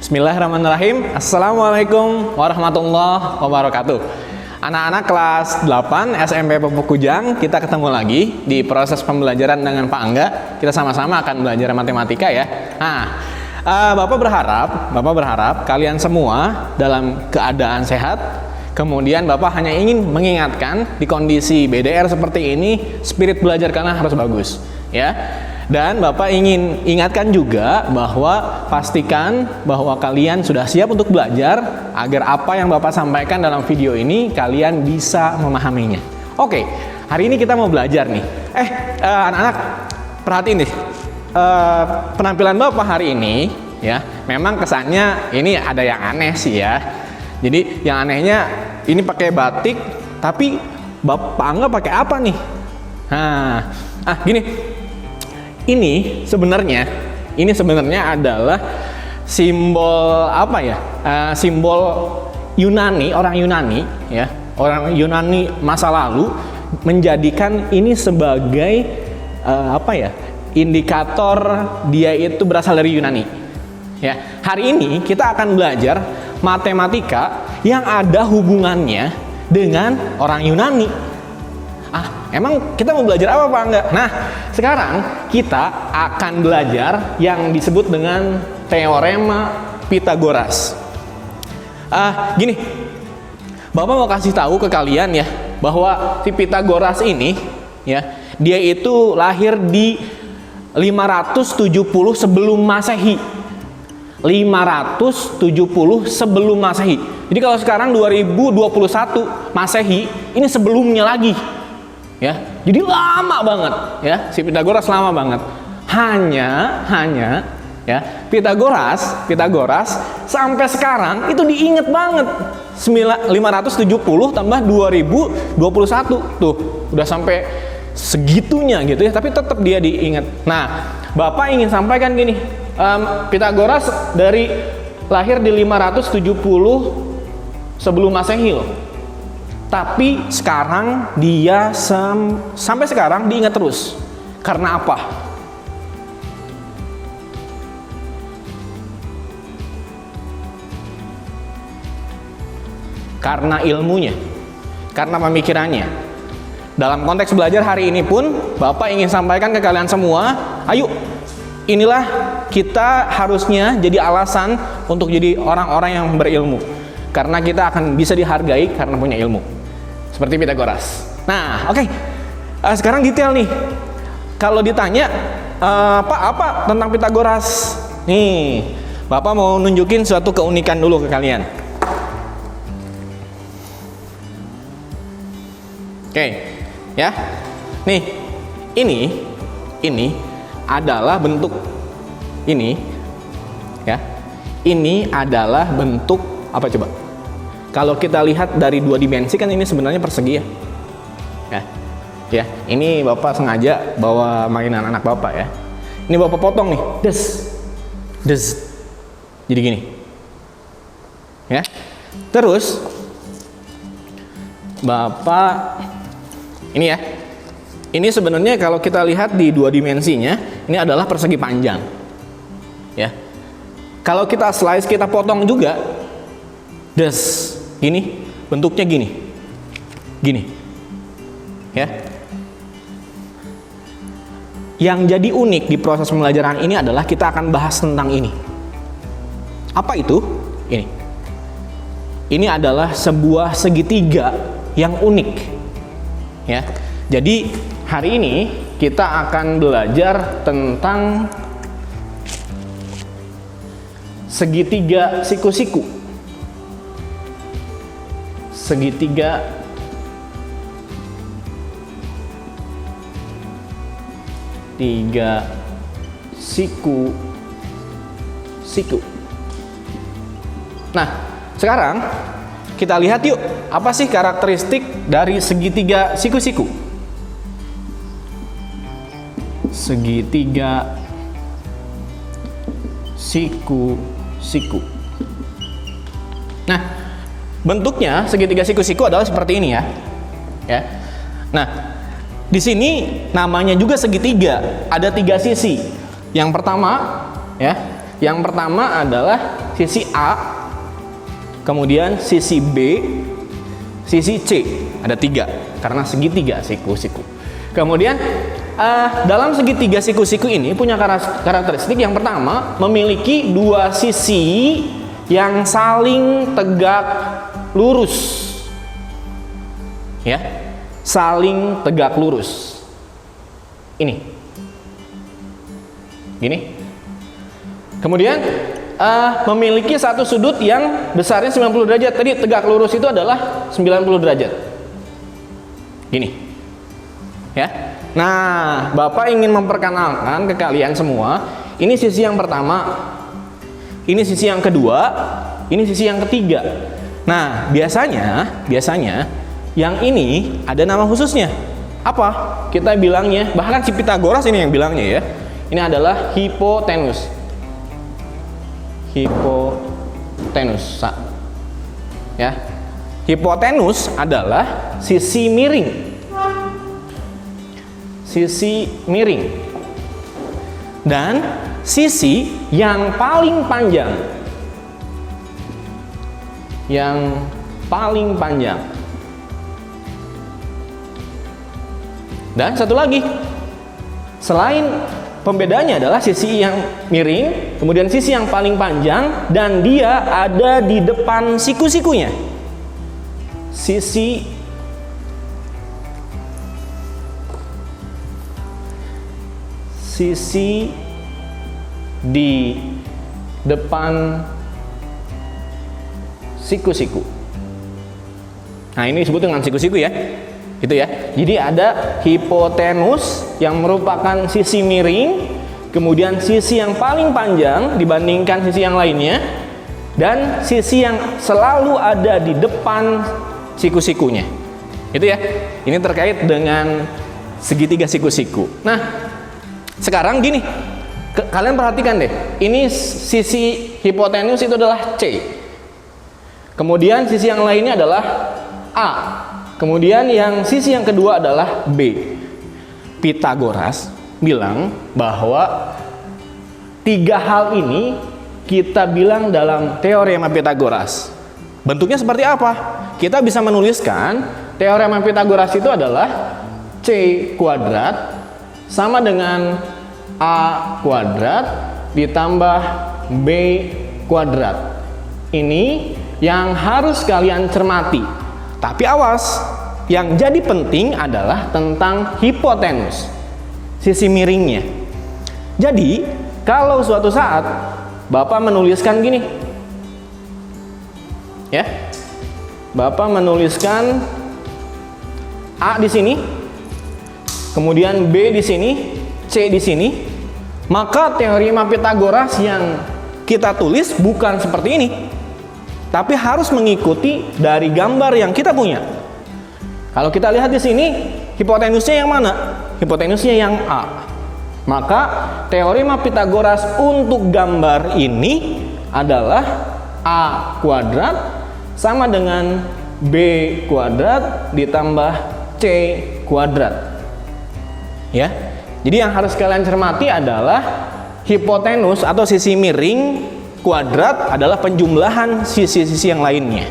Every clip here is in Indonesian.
Bismillahirrahmanirrahim. Assalamualaikum warahmatullahi wabarakatuh. Anak-anak kelas 8 SMP Pupuk Kujang, kita ketemu lagi di proses pembelajaran dengan Pak Angga. Kita sama-sama akan belajar matematika ya. Nah, Bapak berharap kalian semua dalam keadaan sehat. Kemudian Bapak hanya ingin mengingatkan di kondisi BDR seperti ini, spirit belajar kalian harus bagus ya. Dan Bapak ingin ingatkan juga bahwa pastikan bahwa kalian sudah siap untuk belajar agar apa yang Bapak sampaikan dalam video ini kalian bisa memahaminya. Oke, hari ini kita mau belajar nih. Anak-anak perhatiin deh. Penampilan Bapak hari ini ya, memang kesannya ini ada yang aneh sih ya. Jadi yang anehnya ini pakai batik, tapi Bapak Angga pakai apa nih? Gini. Ini sebenarnya adalah simbol apa ya? Simbol Yunani, orang Yunani ya. Orang Yunani masa lalu menjadikan ini sebagai indikator dia itu berasal dari Yunani. Ya, hari ini kita akan belajar matematika yang ada hubungannya dengan orang Yunani. Emang kita mau belajar apa Pak Angga? Nah, sekarang kita akan belajar yang disebut dengan teorema Pythagoras. Gini, Bapak mau kasih tahu ke kalian ya, bahwa si Pythagoras ini ya, dia itu lahir di 570 sebelum Masehi. 570 sebelum Masehi. Jadi kalau sekarang 2021 Masehi, ini sebelumnya lagi. Ya, jadi lama banget ya, si Pythagoras lama banget. Hanya ya, Pythagoras sampai sekarang itu diinget banget. 570 tambah 2021 tuh udah sampai segitunya gitu ya, tapi tetap dia diinget. Nah, Bapak ingin sampaikan gini, Pythagoras dari lahir di 570 sebelum Masehi loh. Tapi sekarang dia sampai sekarang diingat terus. Karena apa? Karena ilmunya, karena pemikirannya. Dalam konteks belajar hari ini pun Bapak ingin sampaikan ke kalian semua, ayo, inilah kita harusnya jadi alasan untuk jadi orang-orang yang berilmu. Karena kita akan bisa dihargai karena punya ilmu. Seperti Pythagoras. Nah, oke. Sekarang detail nih. Kalau ditanya, Pak, apa tentang Pythagoras? Nih, Bapak mau nunjukin suatu keunikan dulu ke kalian. Oke, ya. Nih, ini adalah bentuk ini, ya. Ini adalah bentuk apa coba? Kalau kita lihat dari dua dimensi kan ini sebenarnya persegi ya. Ya, ini Bapak sengaja bawa mainan anak Bapak ya. Ini Bapak potong nih, des. Jadi gini. Ya. Terus Bapak ini ya. Ini sebenarnya kalau kita lihat di dua dimensinya, ini adalah persegi panjang. Ya. Kalau kita slice, kita potong juga, des. Gini, bentuknya gini ya. Yang jadi unik di proses pembelajaran ini adalah kita akan bahas tentang ini. Apa itu? Ini adalah sebuah segitiga yang unik ya. Jadi hari ini kita akan belajar tentang segitiga siku-siku. Segitiga siku. Nah, sekarang kita lihat yuk, apa sih karakteristik dari segitiga siku-siku? Segitiga siku-siku. Nah, bentuknya segitiga siku-siku adalah seperti ini ya. Nah, di sini namanya juga segitiga, ada tiga sisi. Yang pertama ya, Yang pertama adalah sisi A, kemudian sisi B, sisi C. Ada 3 karena segitiga siku-siku. Kemudian dalam segitiga siku-siku ini punya karakteristik yang pertama, memiliki 2 sisi yang saling tegak lurus. Ya, saling tegak lurus. Ini. Gini. Kemudian memiliki satu sudut yang besarnya 90 derajat. Tadi tegak lurus itu adalah 90 derajat. Gini. Ya. Nah, Bapak ingin memperkenalkan ke kalian semua, ini sisi yang pertama, ini sisi yang kedua, ini sisi yang ketiga. Nah, biasanya yang ini ada nama khususnya. Apa? Kita bilangnya, bahkan si Pythagoras ini yang bilangnya ya. Ini adalah hipotenus. Hipotenus. Ya. Hipotenus adalah sisi miring. Sisi miring. Dan sisi yang paling panjang. Yang paling panjang. Dan satu lagi, selain pembedanya adalah sisi yang miring, kemudian sisi yang paling panjang, dan dia ada di depan siku-sikunya. Sisi di depan siku-siku. Nah, ini disebut dengan siku-siku ya. Gitu ya. Jadi ada hipotenus yang merupakan sisi miring, kemudian sisi yang paling panjang dibandingkan sisi yang lainnya, dan sisi yang selalu ada di depan siku-sikunya. Itu ya. Ini terkait dengan segitiga siku-siku. Nah, sekarang gini, kalian perhatikan deh. Ini sisi hipotenus itu adalah C. Kemudian sisi yang lainnya adalah A. Kemudian yang sisi yang kedua adalah B. Pythagoras bilang bahwa 3 hal ini kita bilang dalam teorema Pythagoras. Bentuknya seperti apa? Kita bisa menuliskan teorema Pythagoras itu adalah C kuadrat sama dengan A kuadrat ditambah B kuadrat. Ini yang harus kalian cermati. Tapi awas, yang jadi penting adalah tentang hipotenus, sisi miringnya. Jadi, kalau suatu saat Bapak menuliskan gini, ya, Bapak menuliskan A di sini, kemudian B di sini, C di sini, maka teorema Pythagoras yang kita tulis bukan seperti ini, tapi harus mengikuti dari gambar yang kita punya. Kalau kita lihat di sini, hipotenusnya yang mana? Hipotenusnya yang A. Maka teorema Pythagoras untuk gambar ini adalah A kuadrat sama dengan B kuadrat ditambah C kuadrat. Ya. Jadi yang harus kalian cermati adalah hipotenus atau sisi miring kuadrat adalah penjumlahan sisi-sisi yang lainnya.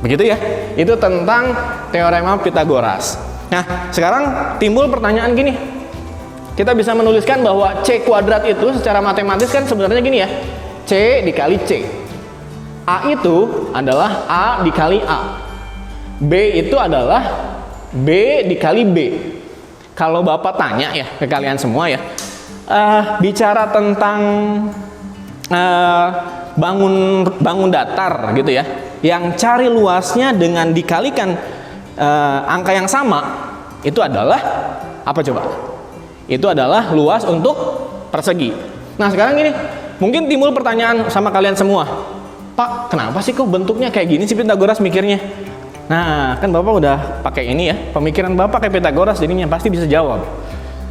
Begitu ya. Itu tentang teorema Pythagoras. Nah, sekarang timbul pertanyaan gini. Kita bisa menuliskan bahwa C kuadrat itu secara matematis kan sebenarnya gini ya. C dikali C. A itu adalah A dikali A. B itu adalah B dikali B. Kalau Bapak tanya ya ke kalian semua ya, bicara tentang bangun datar gitu ya, yang cari luasnya dengan dikalikan angka yang sama, itu adalah apa coba? Itu adalah luas untuk persegi. Nah sekarang gini, mungkin timbul pertanyaan sama kalian semua, Pak, kenapa sih kok bentuknya kayak gini sih Pythagoras mikirnya? Nah, kan Bapak udah pakai ini ya, pemikiran Bapak kayak Pythagoras, jadinya pasti bisa jawab.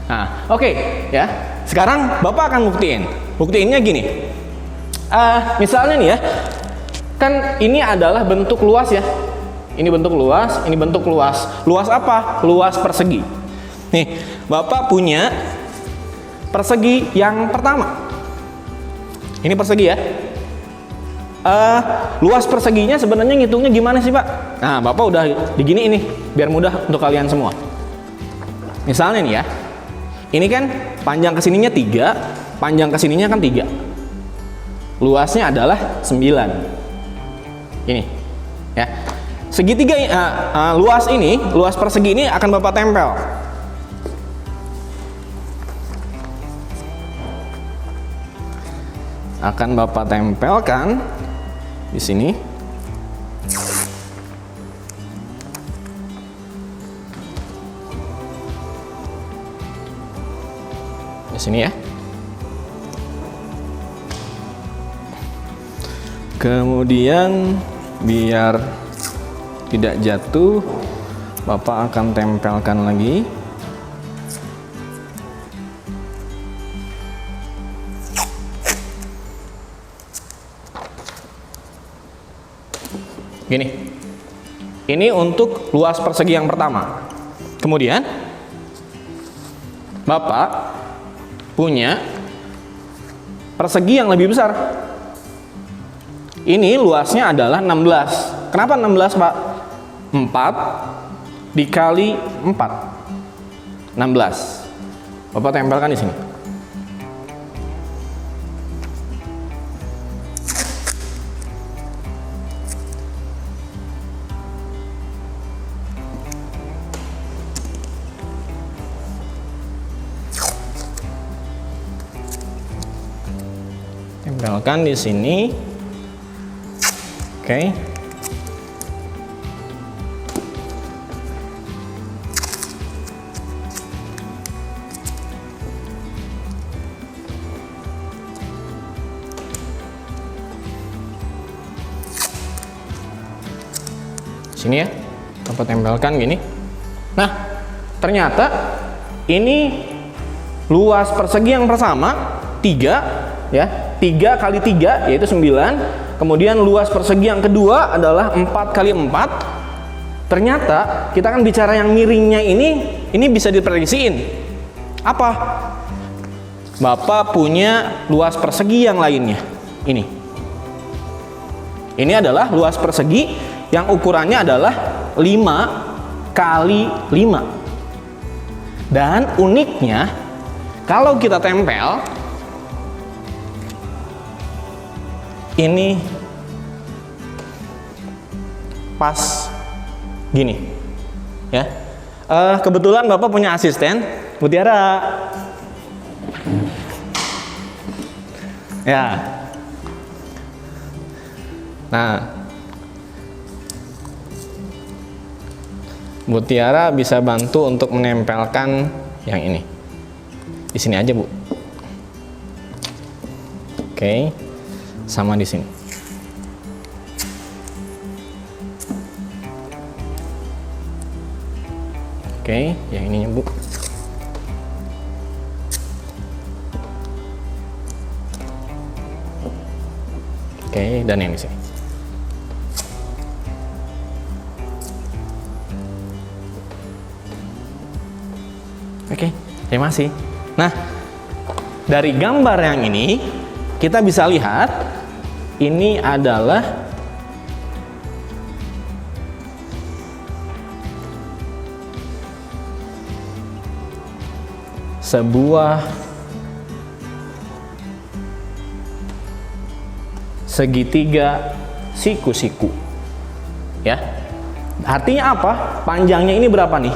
Nah, oke, ya. Sekarang Bapak akan buktiin. Buktiinnya gini. Misalnya nih ya, kan ini adalah bentuk luas ya. Ini bentuk luas, ini bentuk luas. Luas apa? Luas persegi. Nih, Bapak punya persegi yang pertama. Ini persegi ya. Luas perseginya sebenarnya ngitungnya gimana sih Pak? Nah, Bapak udah digini ini, biar mudah untuk kalian semua. Misalnya nih ya, ini kan panjang kesininya 3, panjang kesininya kan 3. Luasnya adalah 9. Ini, ya. Segitiga, luas persegi ini akan Bapak tempel. Akan Bapak tempelkan di sini. Di sini ya. Kemudian biar tidak jatuh, Bapak akan tempelkan lagi. Gini, ini untuk luas persegi yang pertama. Kemudian Bapak punya persegi yang lebih besar. Ini luasnya adalah 16. Kenapa 16 Pak? 4 dikali 4, 16. Bapak tempelkan di sini. Tempelkan di sini. Oke. Sini ya. Bapak tempelkan gini. Nah, ternyata ini luas persegi yang pertama 3 ya. 3 kali 3 yaitu 9. Kemudian luas persegi yang kedua adalah 4 kali 4. Ternyata kita kan bicara yang miringnya ini bisa diprediksiin. Apa? Bapak punya luas persegi yang lainnya. Ini. Ini adalah luas persegi yang ukurannya adalah 5 kali 5. Dan uniknya kalau kita tempel ini pas gini ya. Kebetulan Bapak punya asisten Mutiara ya. Nah, Mutiara bisa bantu untuk menempelkan yang ini di sini aja Bu. Oke. Sama di sini. Oke, yang ininya Bu. Oke, dan yang di sini. Oke, terima kasih. Nah, dari gambar yang ini kita bisa lihat ini adalah sebuah segitiga siku-siku ya. Artinya apa? Panjangnya ini berapa nih?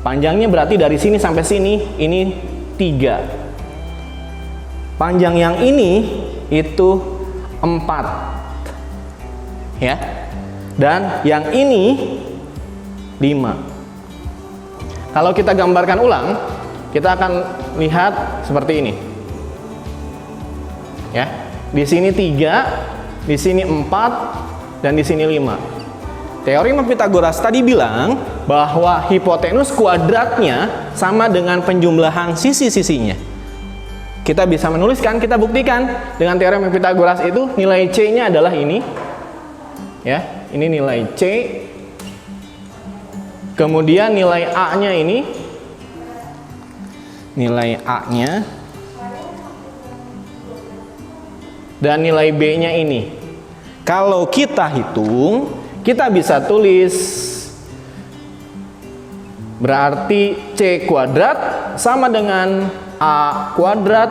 Panjangnya berarti dari sini sampai sini ini 3. Panjang yang ini itu 4 ya, dan yang ini 5. Kalau kita gambarkan ulang, kita akan lihat seperti ini ya. Di sini 3, di sini 4, dan di sini 5. Teorema Pythagoras tadi bilang bahwa hipotenus kuadratnya sama dengan penjumlahan sisi-sisinya. Kita bisa menuliskan, kita buktikan dengan teorema Pythagoras itu nilai C-nya adalah ini. Ya, ini nilai C. Kemudian nilai A-nya ini. Nilai A-nya dan nilai B-nya ini. Kalau kita hitung, kita bisa tulis berarti C kuadrat sama dengan A kuadrat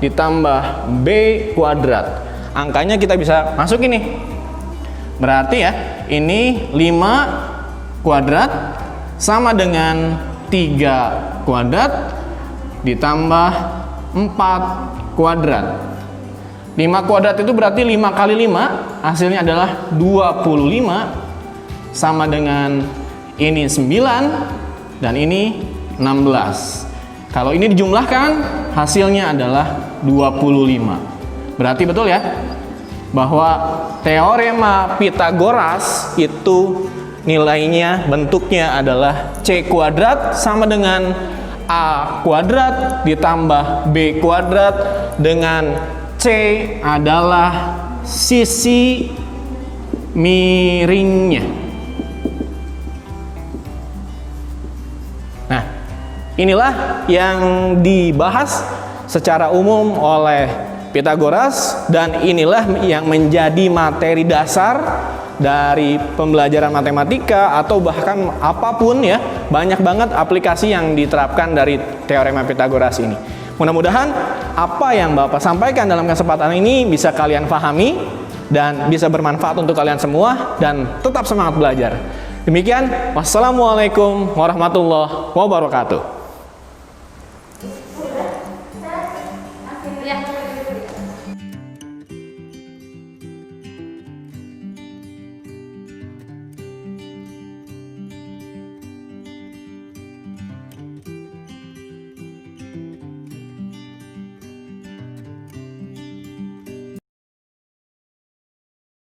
ditambah B kuadrat. Angkanya kita bisa masuk ini. Berarti ya, ini 5 kuadrat sama dengan 3 kuadrat ditambah 4 kuadrat. 5 kuadrat itu berarti 5 kali 5, hasilnya adalah 25, sama dengan ini 9 dan ini 16. Kalau ini dijumlahkan, hasilnya adalah 25. Berarti betul ya, bahwa teorema Pythagoras itu nilainya, bentuknya adalah C kuadrat sama dengan A kuadrat ditambah B kuadrat, dengan C adalah sisi miringnya. Nah, inilah yang dibahas secara umum oleh Pythagoras, dan inilah yang menjadi materi dasar dari pembelajaran matematika atau bahkan apapun ya. Banyak banget aplikasi yang diterapkan dari teorema Pythagoras ini. Mudah-mudahan apa yang Bapak sampaikan dalam kesempatan ini bisa kalian pahami dan bisa bermanfaat untuk kalian semua, dan tetap semangat belajar. Demikian, wassalamualaikum warahmatullahi wabarakatuh.